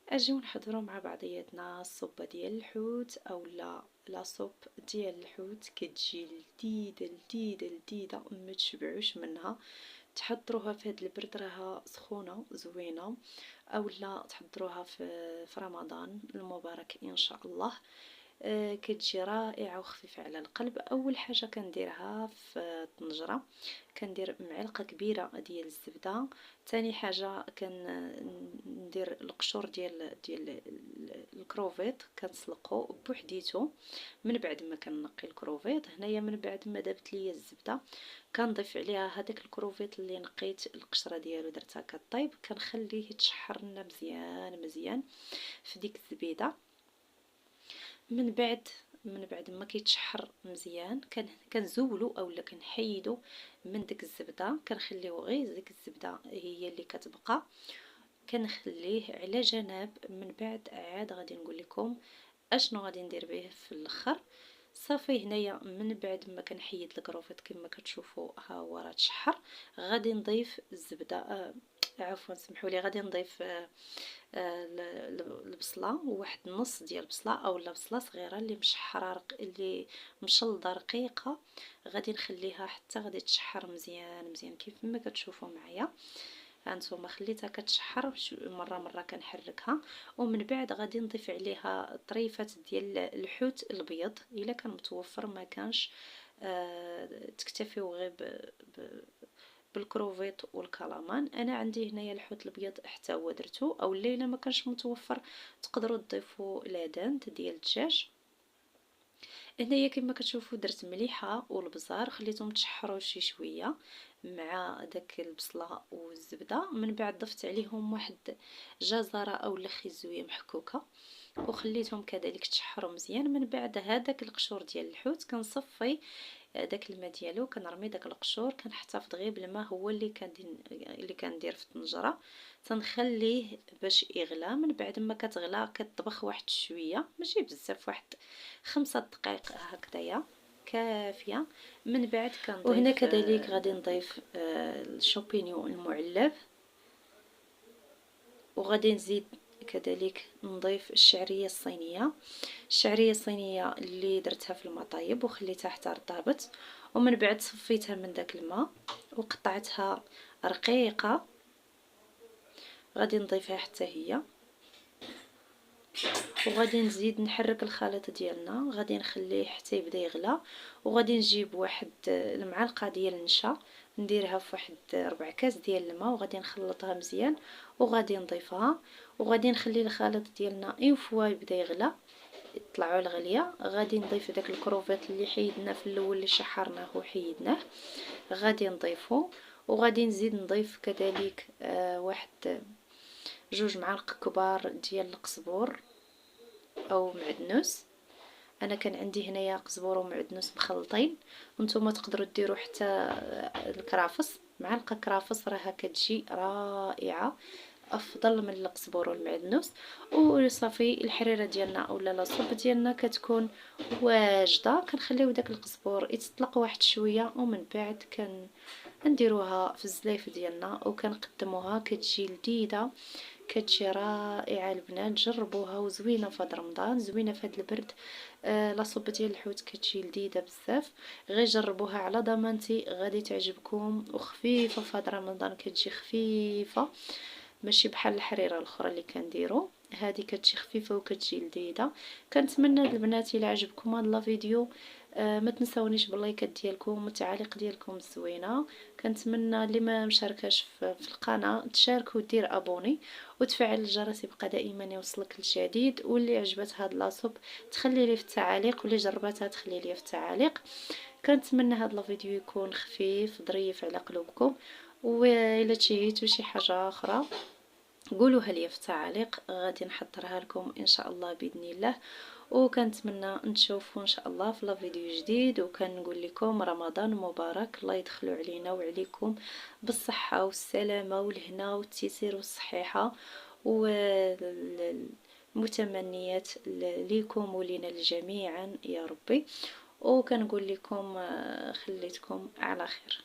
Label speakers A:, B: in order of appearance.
A: اجيو نحضروا مع بعضياتنا الصوبه ديال الحوت او لا صوب ديال الحوت. كتجي لذيذه لذيذه لذيذه ما تشبعوش منها. تحضروها في هاد البرد راها سخونه زوينه، او لا تحضروها في رمضان المبارك ان شاء الله. كتجي رائعه وخفيفه على القلب. اول حاجه كنديرها في الطنجره، كندير معلقه كبيره ديال الزبده. تاني حاجه كندير القشور ديال الكروفيت، كنسلقو بوحديتو. من بعد ما كنقي الكروفيت هنايا، من بعد ما دابت ليا الزبده، كنضيف عليها هذاك الكروفيت اللي نقيت القشره ديالو درتها كطيب، كنخليه يتشحر لنا مزيان مزيان في ديك الزبيده. من بعد ما كيتشحر مزيان كنزولو اولا كنحيدو من ديك الزبده، كنخليو غير ديك الزبده هي اللي كتبقى، كنخليه على جنب. من بعد عاد غادي نقول لكم اشنو غادي ندير به في الاخر. صافي هنايا من بعد ما كنحيد الكروفيت كما كتشوفوا ها هو راه تشحر، غادي نضيف الزبده عفوا سمحوا لي، غادي نضيف البصله، واحد نص ديال البصله اولا بصله صغيره اللي مشحره اللي مشلضه رقيقه. غادي نخليها حتى غادي تشحر مزيان مزيان كيف ما كتشوفوا معايا. هانتوما خليتها كتشحر مره مره كنحركها. ومن بعد غادي نضيف عليها طريفات ديال الحوت الابيض الا كان متوفر، ما كانش تكتفيو غير بالكروفيت والكلامان. انا عندي هنايا الحوت الابيض حتى هو درتو، او الا ما كانش متوفر تقدروا تضيفوا لادانت ديال الدجاج. هنايا كما كتشوفوا درت مليحه والبزار، خليتهم تشحروا شي شويه مع داك البصله والزبده. من بعد ضفت عليهم واحد جزره او خيزويه محكوكه وخليتهم كذلك تشحروا مزيان. من بعد هذاك القشور ديال الحوت كنصفي داك الماء ديالو، كنرمي داك القشور، كنحتفظ غير بالماء هو اللي كندير في الطنجره، تنخليه باش يغلى. من بعد ما كتغلى كتطبخ واحد شويه ماشي بزاف، واحد 5 دقائق هكذايا كافيه. من بعد كنضيف وهنا كذلك غادي نضيف الشامبينيون المعلب، وغادي نزيد كذلك نضيف الشعريه الصينيه. الشعريه الصينيه اللي درتها في الماء طايب وخليتها حتى رطابت، ومن بعد صفيتها من داك الماء وقطعتها رقيقه. غادي نضيفها حتى هي، وغادي نزيد نحرك الخليط ديالنا. غادي نخليه حتى يبدا يغلى، وغادي نجيب واحد المعلقه ديال النشا نديرها في واحد 4 كاس ديال الماء، وغادي نخلطها مزيان وغادي نضيفها. وغادي نخلي الخليط ديالنا اون فوا يبدا يغلى طلعوا الغليه، غادي نضيف داك الكروفيت اللي حيدنا في الاول اللي شحرناه وحيدناه، غادي نضيفه. وغادي نزيد نضيف كذلك واحد 2 معالق كبار ديال القزبور او معدنوس. انا كان عندي هنايا قزبور ومعدنوس مخلطين، وانتم تقدروا ديروا حتى الكرافس. معلقه كرافس راها كتجي رائعه افضل من القزبور والمعدنوس. وصافي الحريره ديالنا اولا لاصوب ديالنا كتكون واجده. كنخليو داك القزبور يتطلق واحد شويه، ومن بعد نديروها في الزلايف ديالنا وكنقدموها. كتجي لذيذه، كتجي رائعه البنات، جربوها وزوينه في هذا رمضان، زوينه في هذا البرد. لاصوب ديال الحوت كتجي لذيذه بزاف، غير جربوها على ضمانتي غادي تعجبكم. وخفيفه في هذا رمضان، كتجي خفيفه ماشي بحال الحريره الاخرى اللي كنديرو، هذه كتجي خفيفه وكتجي لذيذه. كنتمنى البنات الى عجبكم هذا الفيديو ما تنسونيش باللايكات ديالكم والتعاليق ديالكم الزوينه. كنتمنى اللي ما مشاركاش في القناه تشارك ودير ابوني وتفعل الجرس يبقى دائما يوصلك الجديد. واللي عجبت هاد لاصوب تخلي لي في التعاليق، واللي جربتها تخلي لي في التعاليق. كنتمنى هذا الفيديو يكون خفيف ظريف على قلوبكم، والا تشهيتوا شي حاجه اخرى قولوها لي في التعاليق غادي نحضرها لكم ان شاء الله باذن الله. وكنتمنى نشوفوا ان شاء الله في فيديو جديد، وكنقول لكم رمضان مبارك، الله يدخلوا علينا وعليكم بالصحه والسلامه والهنا والتيسير والصحيحه والمتمنيات ليكم ولينا جميعا يا ربي. وكنقول لكم خليتكم على خير.